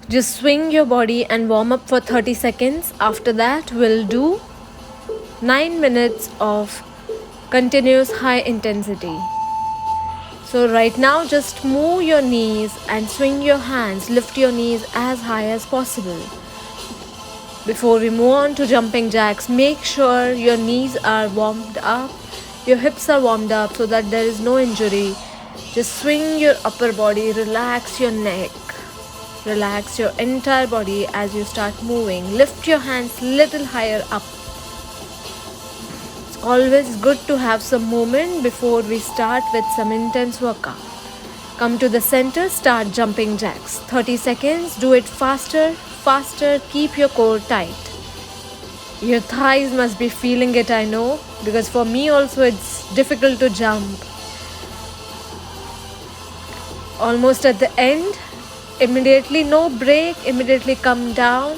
Just swing your body and warm up for 30 seconds. After that, we'll do 9 minutes of continuous high intensity. So right now, just move your knees and swing your hands. Lift your knees as high as possible. Before we move on to jumping jacks, make sure your knees are warmed up, your hips are warmed up so that there is no injury. Just swing your upper body, relax your neck, relax your entire body as you start moving. Lift your hands little higher up. It's always good to have some movement before we start with some intense workout. Come to the center, start jumping jacks. 30 seconds, do it faster. Keep your core tight. Your thighs must be feeling it, I know, because for me also it's difficult to jump. Almost at the end, immediately no break, immediately come down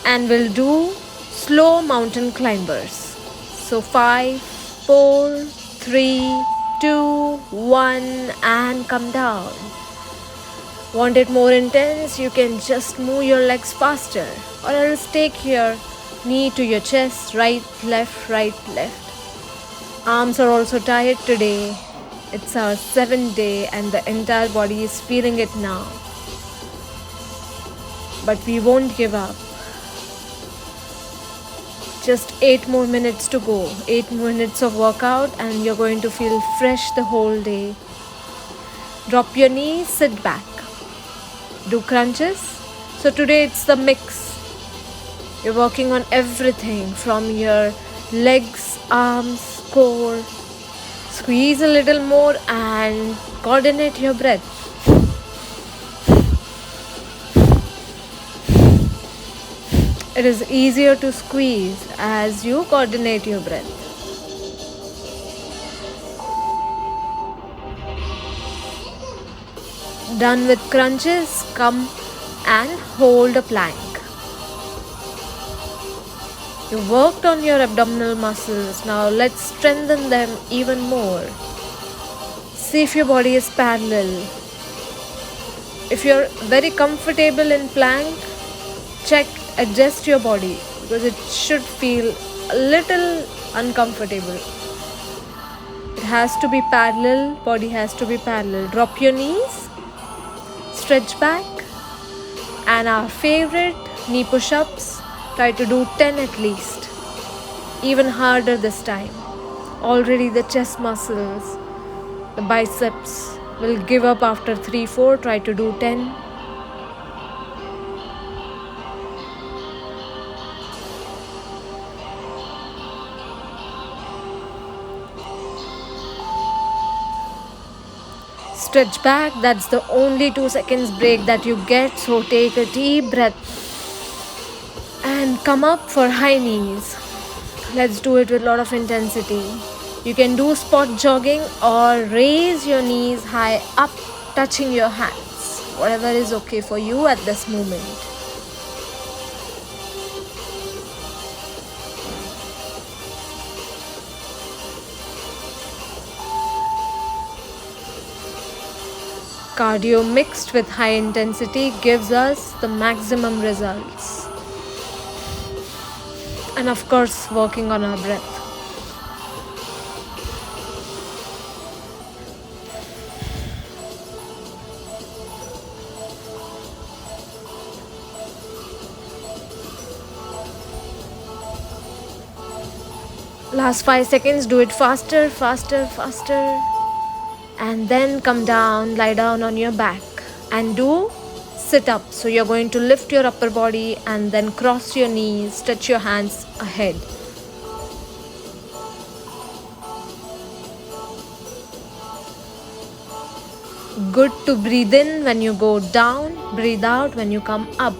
and we'll do slow mountain climbers. So 5, 4, 3, 2, 1 and come down. Want it more intense? You can just move your legs faster, or else take your knee to your chest, right, left, right, left. Arms are also tired today. It's our 7th day and the entire body is feeling it now. But we won't give up. Just 8 more minutes to go. 8 minutes of workout and you're going to feel fresh the whole day. Drop your knees, sit back. Do crunches. So today it's the mix. You're working on everything from your legs, arms, core. Squeeze a little more and coordinate your breath. It is easier to squeeze as you coordinate your breath. Done with crunches, come and hold a plank. You worked on your abdominal muscles, now let's strengthen them even more. See if your body is parallel. If you're very comfortable in plank, check, adjust your body because it should feel a little uncomfortable. It has to be parallel, body has to be parallel. Drop your knees, stretch back, and our favorite knee push-ups, try to do 10 at least. Even harder this time. Already the chest muscles, the biceps will give up after 3-4. Try to do 10. Stretch back, that's the only 2 seconds break that you get, so take a deep breath and come up for high knees. Let's do it with a lot of intensity. You can do spot jogging or raise your knees high up, touching your hands. Whatever is okay for you at this moment. Cardio mixed with high intensity gives us the maximum results. And of course, working on our breath. Last 5 seconds, do it faster. And then come down, lie down on your back and do sit up. So you're going to lift your upper body and then cross your knees, stretch your hands ahead. Good to breathe in when you go down, breathe out when you come up.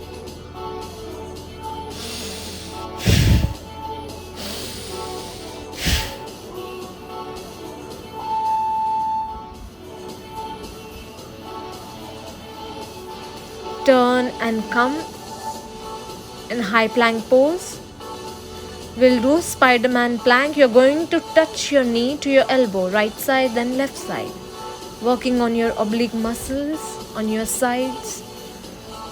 Turn and come in high plank pose. We'll do Spider-Man plank. You're going to touch your knee to your elbow, right side then left side. Working on your oblique muscles on your sides.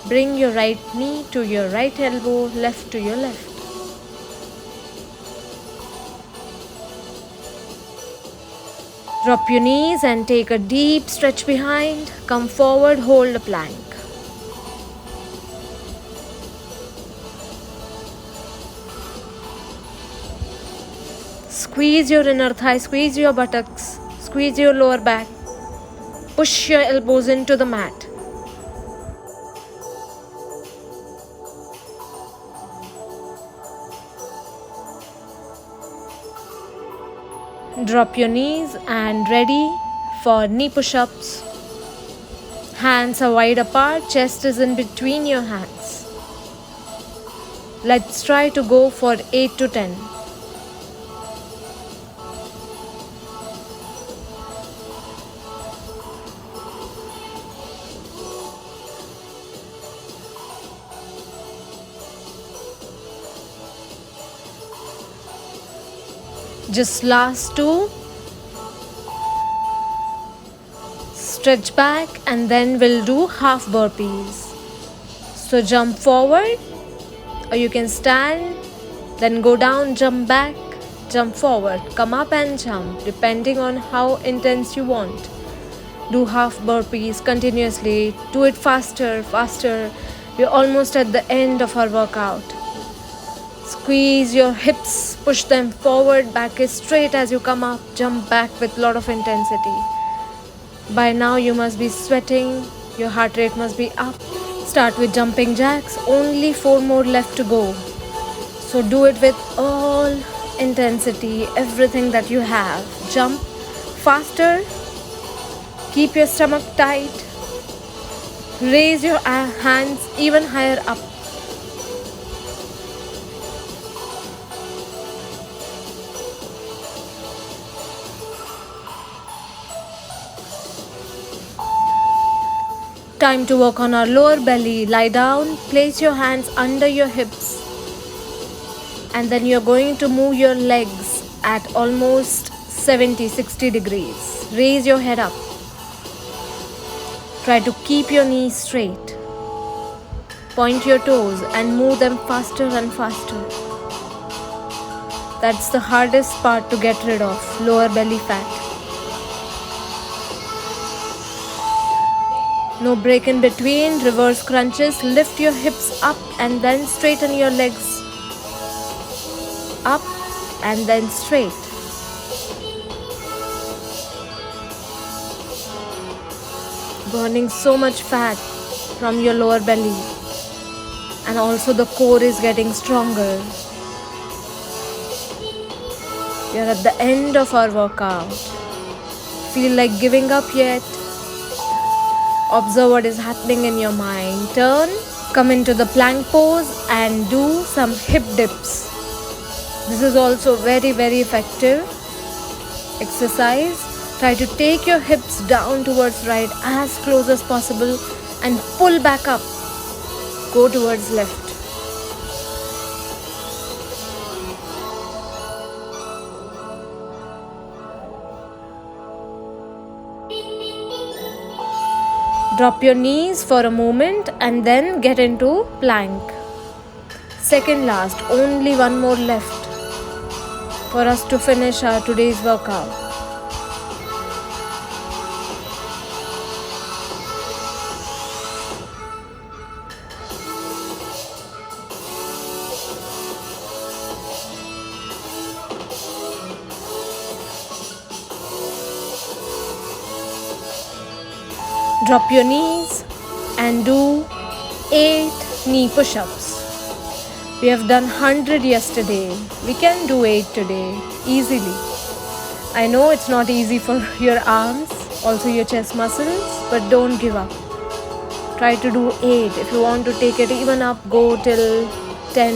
Bring your right knee to your right elbow, left to your left. Drop your knees and take a deep stretch behind. Come forward, hold a plank. Squeeze your inner thigh, squeeze your buttocks, squeeze your lower back. Push your elbows into the mat. Drop your knees and ready for knee push-ups. Hands are wide apart, chest is in between your hands. Let's try to go for 8 to 10. Just last 2. Stretch back and then we'll do half burpees. So jump forward or you can stand, then go down, jump back, jump forward, come up and jump depending on how intense you want. Do half burpees continuously, do it faster. We're almost at the end of our workout. Squeeze your hips, push them forward, back is straight as you come up, jump back with a lot of intensity. By now you must be sweating, your heart rate must be up. Start with jumping jacks, only 4 more left to go. So do it with all intensity, everything that you have. Jump faster, keep your stomach tight, raise your hands even higher up. Time to work on our lower belly. Lie down, place your hands under your hips, and then you're going to move your legs at almost 70-60 degrees. Raise your head up. Try to keep your knees straight. Point your toes and move them faster and faster. That's the hardest part to get rid of, lower belly fat. No break in between, reverse crunches, lift your hips up and then straighten your legs. Up and then straight. Burning so much fat from your lower belly. And also the core is getting stronger. We are at the end of our workout. Feel like giving up yet? Observe what is happening in your mind. Turn, come into the plank pose and do some hip dips. This is also very effective exercise. Try to take your hips down towards right as close as possible and pull back up. Go towards left. Drop your knees for a moment and then get into plank. Second last, only 1 more left for us to finish our today's workout. Drop your knees and do 8 knee push-ups. We have done 100 yesterday. We can do 8 today easily. I know it's not easy for your arms, also your chest muscles, but don't give up. Try to do 8. If you want to take it even up, go till 10,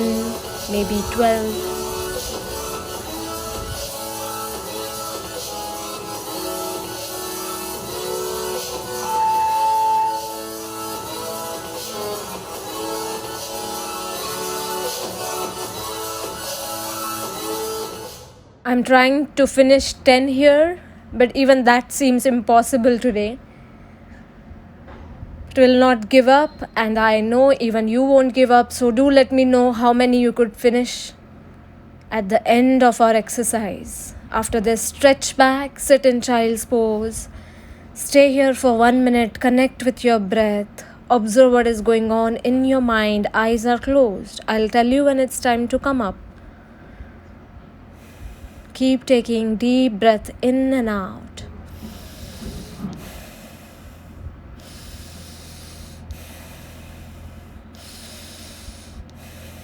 maybe 12. I'm trying to finish 10 here, but even that seems impossible today. will not give up, and I know even you won't give up. So do let me know how many you could finish at the end of our exercise. After this, stretch back, sit in child's pose. Stay here for 1 minute, connect with your breath, observe what is going on in your mind. Eyes are closed. I'll tell you when it's time to come up. Keep taking deep breath in and out.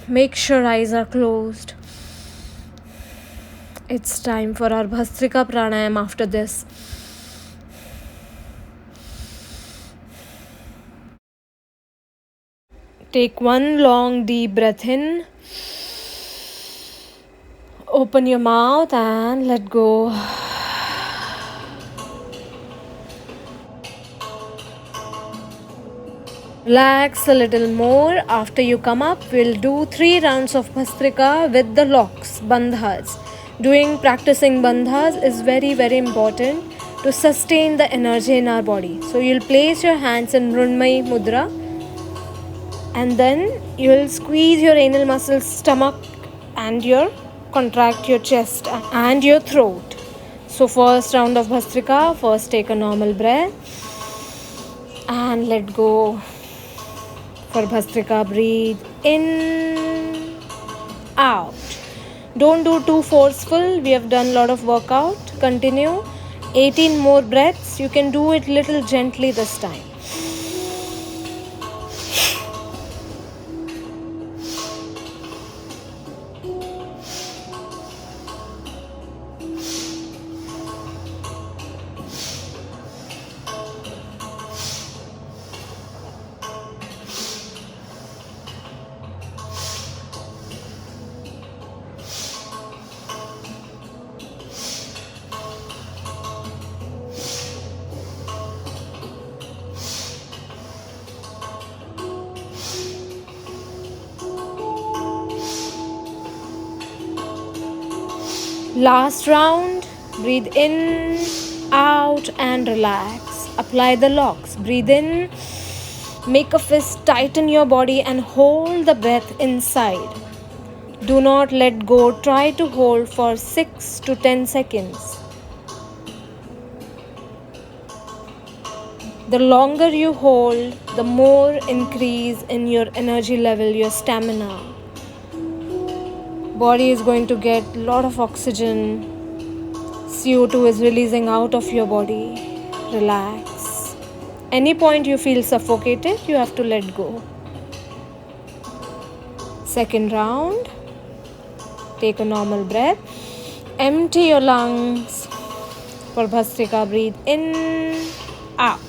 Make sure eyes are closed. It's time for our Bhastrika Pranayam after this. Take one long deep breath in. Open your mouth and let go. Relax a little more. After you come up, we'll do 3 rounds of Bhastrika with the locks, bandhas. Practicing bandhas is very, very important to sustain the energy in our body. So you'll place your hands in Mrunmayee Mudra, and then you'll squeeze your anal muscles, stomach, and contract your chest and your throat. So first round of Bhastrika, first take a normal breath and let go. For Bhastrika, breathe in, out. Don't do too forceful. We have done a lot of workout. Continue. 18 more breaths. You can do it little gently this time. Last round. Breathe in, out, and relax. Apply the locks. Breathe in, make a fist, tighten your body and hold the breath inside. Do not let go. Try to hold for 6 to 10 seconds. The longer you hold, the more increase in your energy level, your stamina. Body is going to get a lot of oxygen. CO2 is releasing out of your body. Relax. Any point you feel suffocated, you have to let go. Second round. Take a normal breath. Empty your lungs. For Bhastrika, breathe in, out.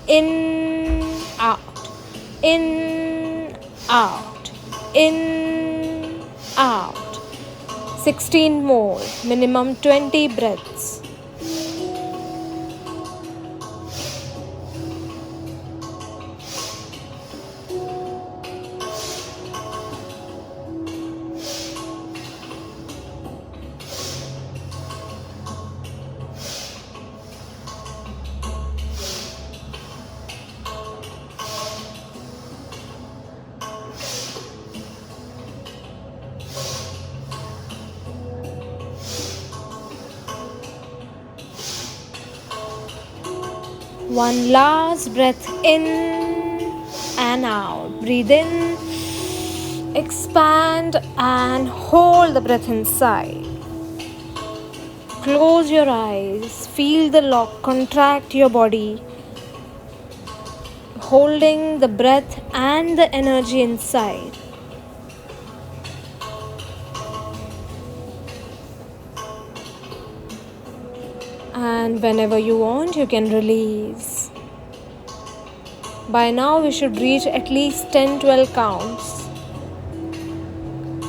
In, out. In, out. In, out. 16 more. Minimum 20 breaths. One last breath in and out. Breathe in, expand and hold the breath inside. Close your eyes, feel the lock, contract your body, holding the breath and the energy inside. And whenever you want, you can release. By now, we should reach at least 10-12 counts.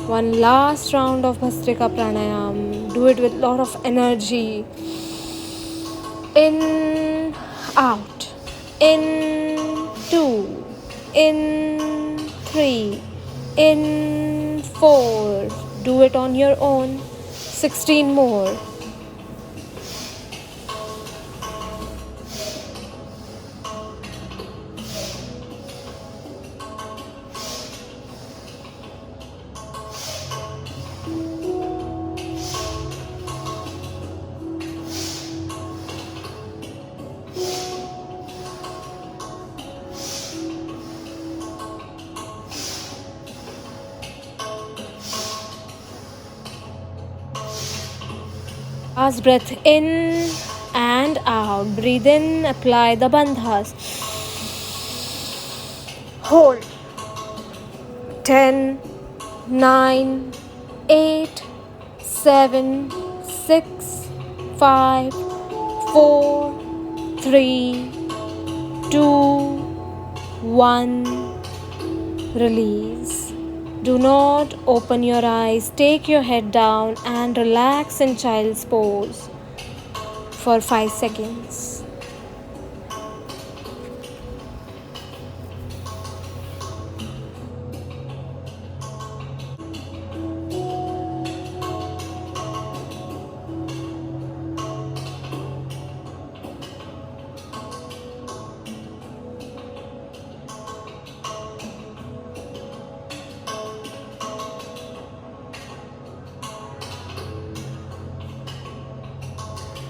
One last round of Bhastrika Pranayam. Do it with a lot of energy. In, out. In, 2. In, 3. In, 4. Do it on your own. 16 more. Last breath in and out. Breathe in, apply the bandhas. Hold. 10, 9, 8, 7, 6, 5, 4, 3, 2, 1. Release. Do not open your eyes. Take your head down and relax in child's pose for 5 seconds.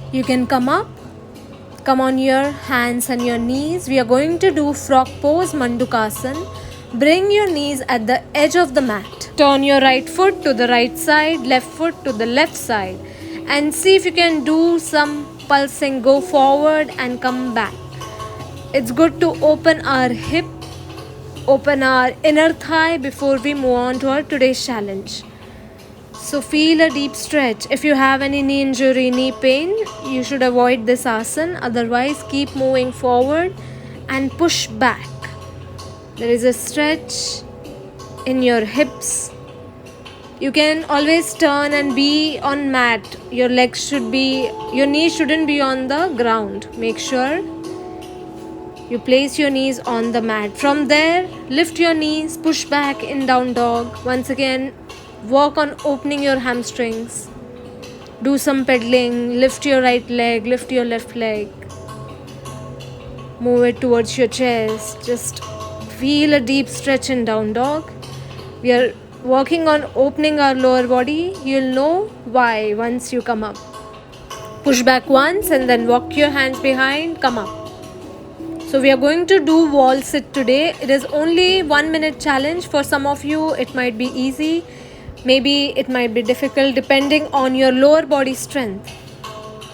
You can come up, come on your hands and your knees. We are going to do frog pose, Mandukasana. Bring your knees at the edge of the mat. Turn your right foot to the right side, left foot to the left side, and see if you can do some pulsing. Go forward and come back. It's good to open our hip, open our inner thigh before we move on to our today's challenge. So feel a deep stretch. If you have any knee injury, knee pain, you should avoid this asana. Otherwise, keep moving forward and push back. There is a stretch in your hips. You can always turn and be on mat. Your knees shouldn't be on the ground. Make sure you place your knees on the mat. From there, lift your knees, push back in down dog. Once again, work on opening your hamstrings. Do some pedaling. Lift your right leg, lift your left leg. Move it towards your chest. Just feel a deep stretch in down dog. We are working on opening our lower body. You'll know why once you come up. Push back once and then walk your hands behind. Come up. So we are going to do wall sit today. It is only 1 minute challenge. For some of you, it might be easy. Maybe it might be difficult depending on your lower body strength.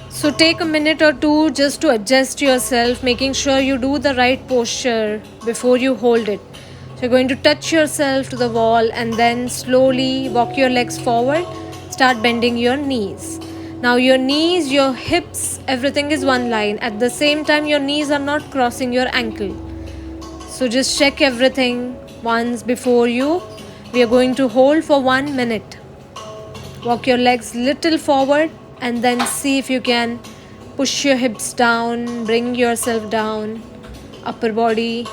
So take a minute or two just to adjust yourself, making sure you do the right posture before you hold it. So you're going to touch yourself to the wall and then slowly walk your legs forward. Start bending your knees. Now your knees, your hips, everything is one line. At the same time, your knees are not crossing your ankle. So just check everything once before you. We are going to hold for 1 minute. Walk your legs little forward and then see if you can push your hips down, bring yourself down. Upper body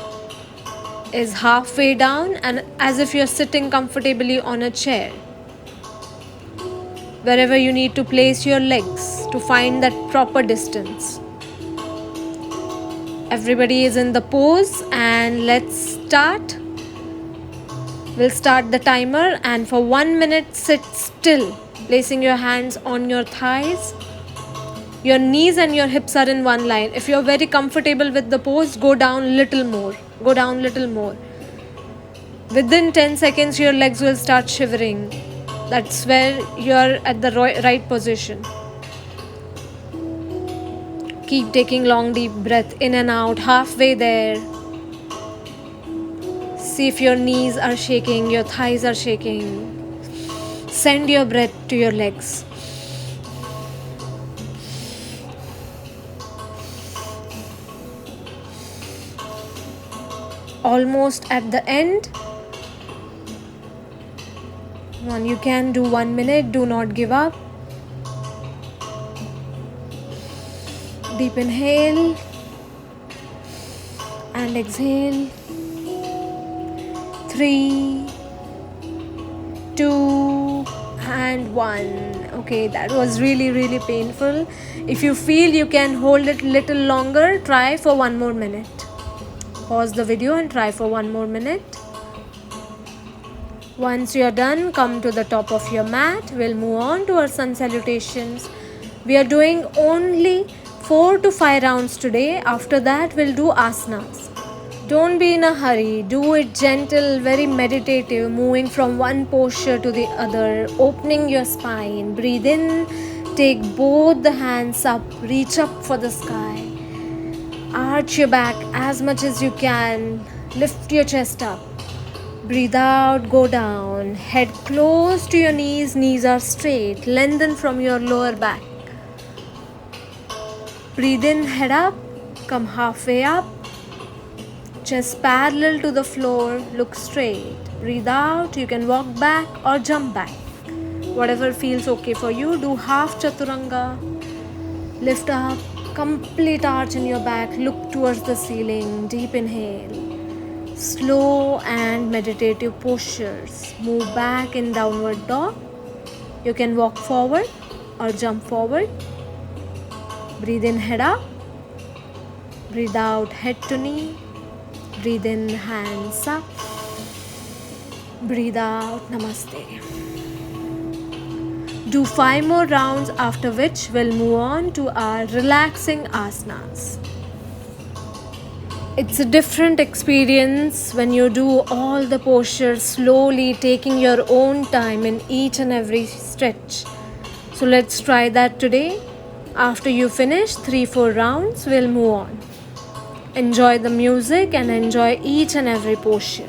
is halfway down and as if you're sitting comfortably on a chair. Wherever you need to place your legs to find that proper distance. Everybody is in the pose and let's start. We'll start the timer and for 1 minute sit still, placing your hands on your thighs. Your knees and your hips are in one line. If you're very comfortable with the pose, go down little more. Go down little more. Within 10 seconds, your legs will start shivering. That's where you're at the right position. Keep taking long deep breath in and out, halfway there. See if your knees are shaking, your thighs are shaking. Send your breath to your legs. Almost at the end. You can do 1 minute, do not give up. Deep inhale and exhale. 3, 2 and 1. Okay, that was really painful. If you feel you can hold it little longer, try for 1 more minute. Pause the video and try for 1 more minute. Once you are done, come to the top of your mat. We'll move on to our sun salutations. We are doing only 4 to 5 rounds today. After that, we'll do asanas. Don't be in a hurry. Do it gentle, very meditative, moving from one posture to the other, opening your spine. Breathe in, Take both the hands up, reach up for the sky. Arch your back as much as you can. Lift your chest up. Breathe out, go down. Head close to your knees are straight. Lengthen from your lower back. Breathe in, head up, come halfway up. Chest parallel to the floor, look straight. Breathe out, you can walk back or jump back. Whatever feels okay for you, do half chaturanga. Lift up, complete arch in your back, look towards the ceiling. Deep inhale. Slow and meditative postures. Move back in downward dog. You can walk forward or jump forward. Breathe in, head up. Breathe out, head to knee. Breathe in, hands up. Breathe out, namaste. Do 5 more rounds, after which we'll move on to our relaxing asanas. It's a different experience when you do all the postures slowly, taking your own time in each and every stretch. So let's try that today. After you finish 3-4 rounds, we'll move on. Enjoy the music and enjoy each and every posture.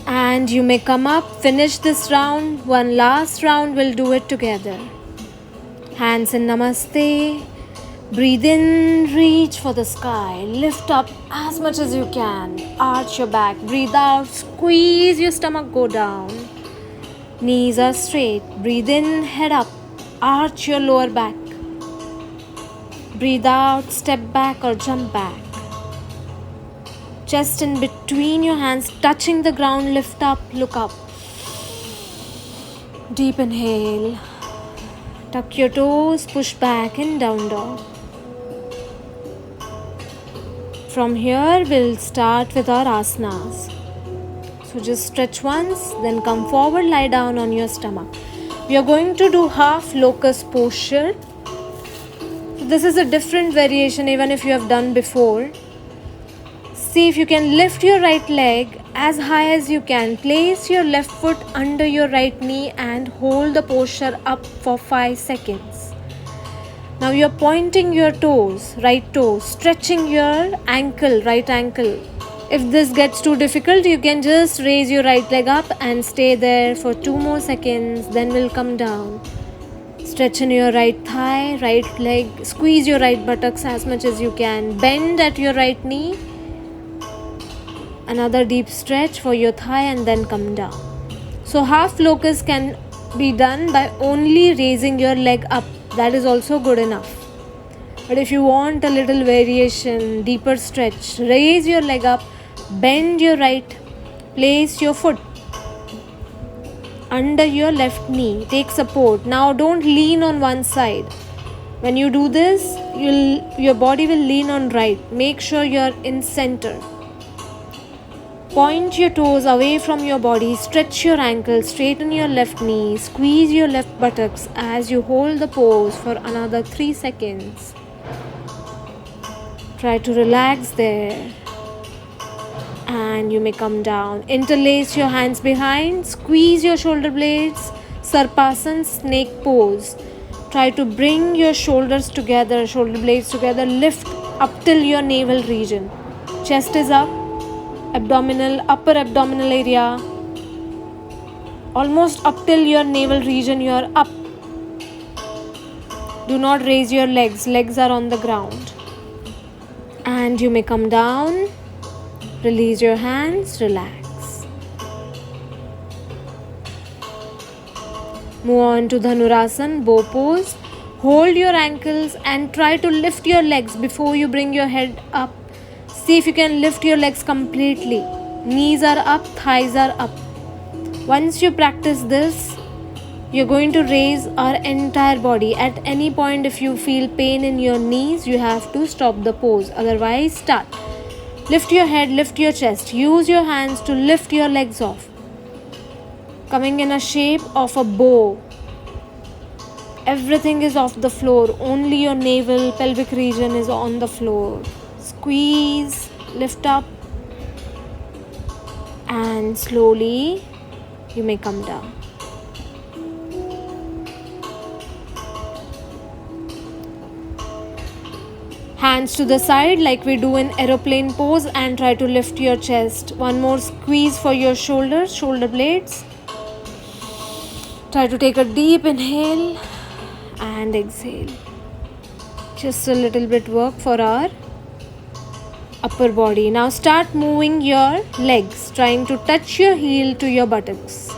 And you may come up, finish this round. One last round, we'll do it together. Hands in namaste. Breathe in, reach for the sky. Lift up as much as you can. Arch your back. Breathe out, squeeze your stomach, go down. Knees are straight. Breathe in, head up. Arch your lower back. Breathe out, step back or jump back. Chest in between your hands, touching the ground, lift up, look up. Deep inhale. Tuck your toes, push back in down dog. From here, we'll start with our asanas. So just stretch once, then come forward, lie down on your stomach. We are going to do half locust posture. So this is a different variation even if you have done before. See if you can lift your right leg as high as you can. Place your left foot under your right knee and hold the posture up for 5 seconds. Now you are pointing your toes, right toes, stretching your ankle, right ankle. If this gets too difficult, you can just raise your right leg up and stay there for 2 more seconds. Then we'll come down. Stretch in your right thigh, right leg. Squeeze your right buttocks as much as you can. Bend at your right knee. Another deep stretch for your thigh and then come down. So half locust can be done by only raising your leg up. That is also good enough. But if you want a little variation, deeper stretch, raise your leg up, bend your right, place your foot under your left knee, take support. Now don't lean on one side. When you do this, your body will lean on right. Make sure you're in center. Point your toes away from your body, stretch your ankles, straighten your left knee, squeeze your left buttocks as you hold the pose for another 3 seconds. Try to relax there. And you may come down. Interlace your hands behind, squeeze your shoulder blades, Sarpasana, snake pose. Try to bring your shoulders together, shoulder blades together. Lift up till your navel region. Chest is up, upper abdominal area. Almost up till your navel region, you are up. Do not raise your legs. Legs are on the ground. And you may come down. Release your hands. Relax. Move on to Dhanurasana, bow pose. Hold your ankles and try to lift your legs before you bring your head up. See if you can lift your legs completely. Knees are up, thighs are up. Once you practice this, you're going to raise our entire body. At any point, if you feel pain in your knees, you have to stop the pose. Otherwise, start. Lift your head, lift your chest. Use your hands to lift your legs off. Coming in a shape of a bow. Everything is off the floor. Only your navel, pelvic region is on the floor. Squeeze, lift up, and slowly you may come down. Hands to the side like we do in aeroplane pose and try to lift your chest. One more squeeze for your shoulders, shoulder blades. Try to take a deep inhale and exhale. Just a little bit work for our upper body. Now start moving your legs, trying to touch your heel to your buttocks.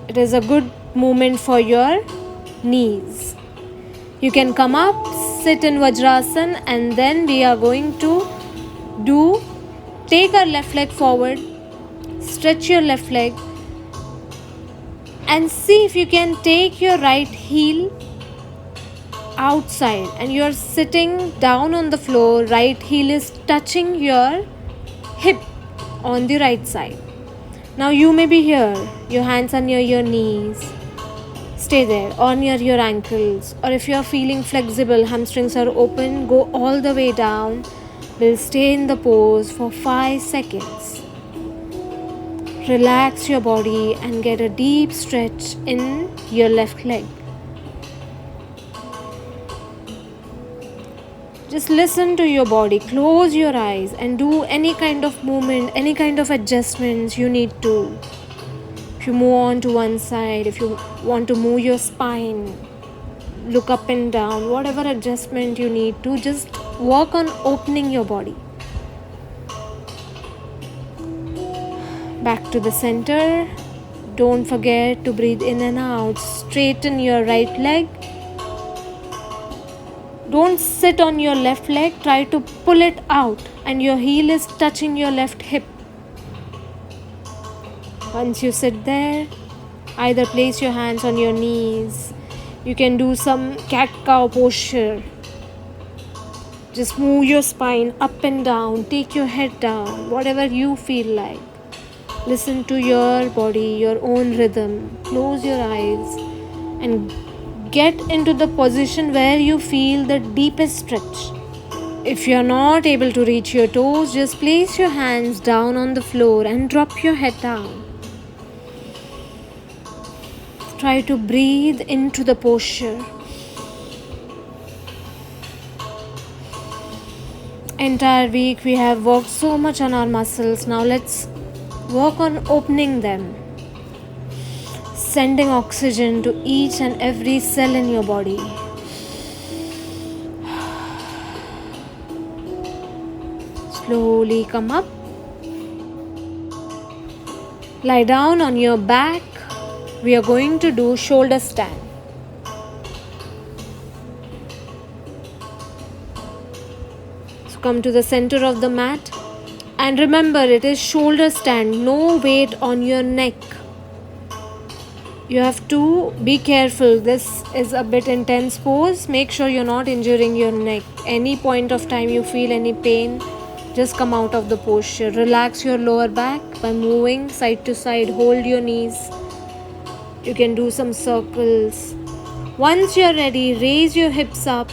It is a good movement for your knees. You can come up, sit in Vajrasana, and then we are going to take our left leg forward, stretch your left leg, and see if you can take your right heel outside and you're sitting down on the floor. Right heel is touching your hip on the right side. Now you may be here, your hands are near your knees. Stay there, or near your ankles, or if you are feeling flexible, hamstrings are open, go all the way down. We'll stay in the pose for 5 seconds. Relax your body and get a deep stretch in your left leg. Just listen to your body, close your eyes and do any kind of movement, any kind of adjustments you need to. If you move on to one side, if you want to move your spine, look up and down, whatever adjustment you need to, just work on opening your body. Back to the center. Don't forget to breathe in and out. Straighten your right leg. Don't sit on your left leg. Try to pull it out and your heel is touching your left hip. Once you sit there, either place your hands on your knees. You can do some cat-cow posture. Just move your spine up and down. Take your head down. Whatever you feel like. Listen to your body, your own rhythm. Close your eyes and get into the position where you feel the deepest stretch. If you are not able to reach your toes, just place your hands down on the floor and drop your head down. Try to breathe into the posture. Entire week we have worked so much on our muscles. Now let's work on opening them. Sending oxygen to each and every cell in your body. Slowly come up. Lie down on your back. We are going to do shoulder stand. So come to the center of the mat. And remember, it is shoulder stand. No weight on your neck. You have to be careful. This is a bit intense pose. Make sure you're not injuring your neck. Any point of time you feel any pain, just come out of the posture. Relax your lower back by moving side to side. Hold your knees. You can do some circles. Once you're ready, raise your hips up.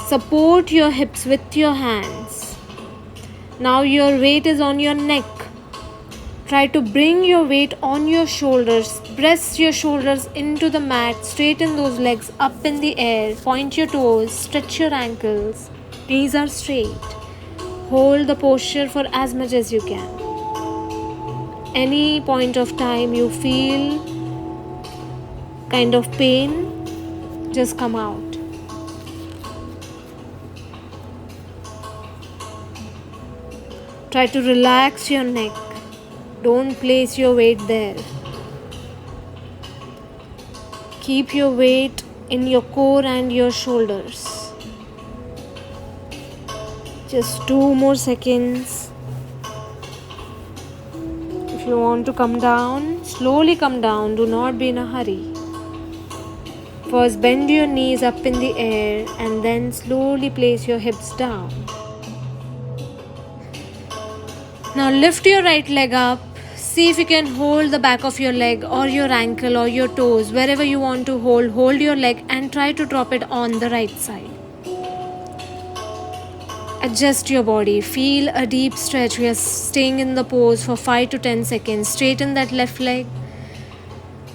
Support your hips with your hands. Now your weight is on your neck. Try to bring your weight on your shoulders. Press your shoulders into the mat. Straighten those legs up in the air. Point your toes. Stretch your ankles. Knees are straight. Hold the posture for as much as you can. Any point of time you feel kind of pain, just come out. Try to relax your neck. Don't place your weight there. Keep your weight in your core and your shoulders. Just 2 more seconds. If you want to come down, slowly come down. Do not be in a hurry. First, bend your knees up in the air and then slowly place your hips down. Now lift your right leg up. See if you can hold the back of your leg or your ankle or your toes, wherever you want to hold. Hold your leg and try to drop it on the right side. Adjust your body. Feel a deep stretch. We are staying in the pose for 5 to 10 seconds. Straighten that left leg.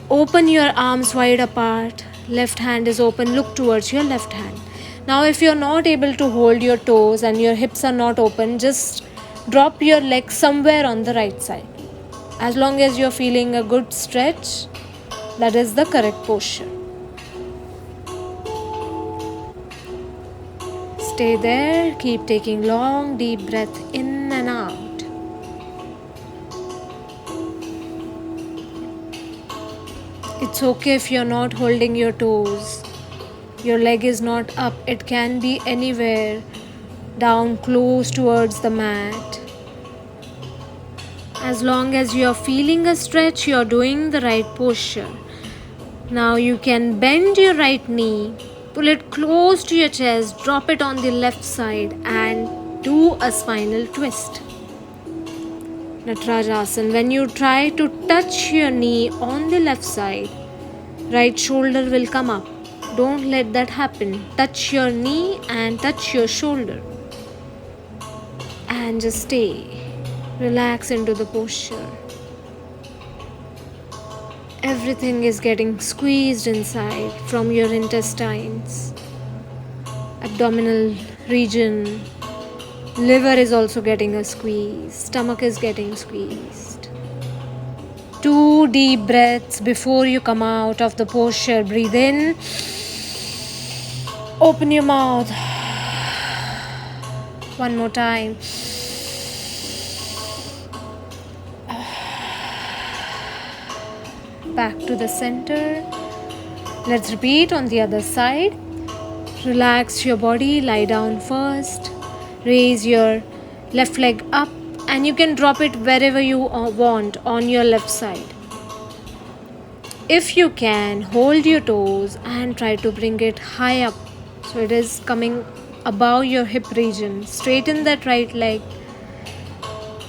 Open your arms wide apart. Left hand is open. Look towards your left hand. Now if you are not able to hold your toes and your hips are not open, just drop your leg somewhere on the right side. As long as you are feeling a good stretch, that is the correct posture. Stay there. Keep taking long, deep breath in and out. It's okay if you're not holding your toes. Your leg is not up. It can be anywhere down close towards the mat. As long as you are feeling a stretch, you are doing the right posture. Now you can bend your right knee, pull it close to your chest, drop it on the left side and do a spinal twist. Natarajasana. When you try to touch your knee on the left side, right shoulder will come up. Don't let that happen. Touch your knee and touch your shoulder. And just stay. Relax into the posture. Everything is getting squeezed inside from your intestines, abdominal region. Liver is also getting a squeeze. Stomach is getting squeezed. 2 deep breaths before you come out of the posture. Breathe in. Open your mouth. One more time. Back to the center. Let's repeat on the other side. Relax your body. Lie down first. Raise your left leg up and you can drop it wherever you want on your left side. If you can, hold your toes and try to bring it high up so it is coming above your hip region. Straighten that right leg.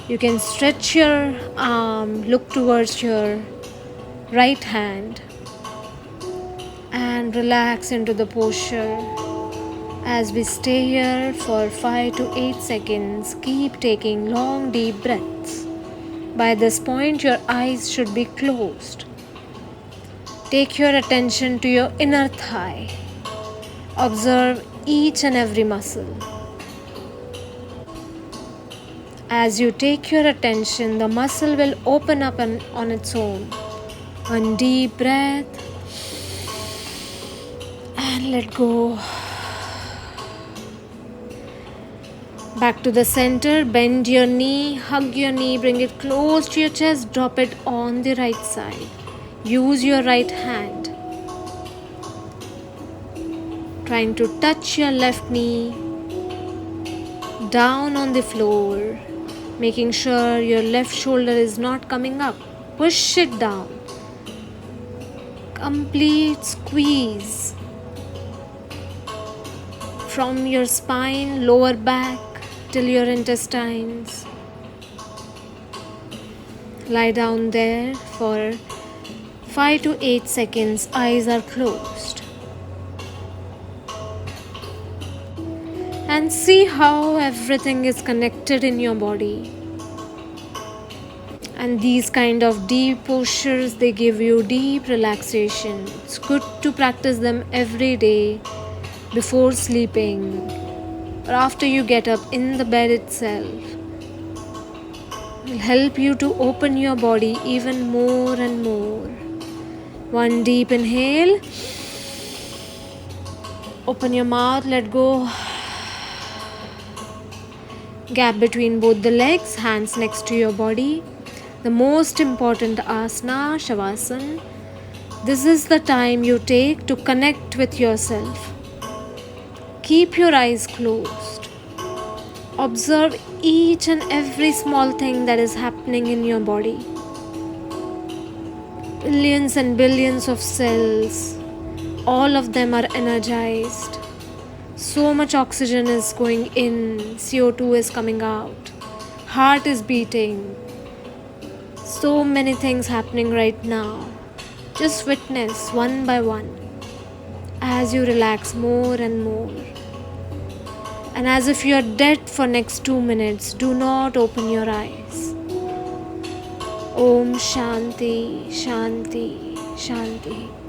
You can stretch your arm, look towards your right hand and relax into the posture. As we stay here for 5 to 8 seconds, keep taking long deep breaths. By this point, your eyes should be closed. Take your attention to your inner thigh. Observe each and every muscle. As you take your attention, the muscle will open up on its own. One deep breath and let go. Back to the center. Bend your knee, hug your knee, bring it close to your chest, drop it on the right side. Use your right hand. Trying to touch your left knee down on the floor, making sure your left shoulder is not coming up. Push it down. Complete squeeze from your spine, lower back till your intestines. Lie down there for 5 to 8 seconds. Eyes are closed. And see how everything is connected in your body. And these kind of deep postures, they give you deep relaxation. It's good to practice them every day before sleeping or after you get up in the bed itself. It will help you to open your body even more and more. One deep inhale. Open your mouth, let go. Gap between both the legs, hands next to your body. The most important asana, Shavasana. This is the time you take to connect with yourself. Keep your eyes closed. Observe each and every small thing that is happening in your body. Billions and billions of cells, all of them are energized. So much oxygen is going in, CO2 is coming out, heart is beating. So many things happening right now. Just witness one by one as you relax more and more. And as if you are dead for next 2 minutes, do not open your eyes. Om Shanti, Shanti, Shanti.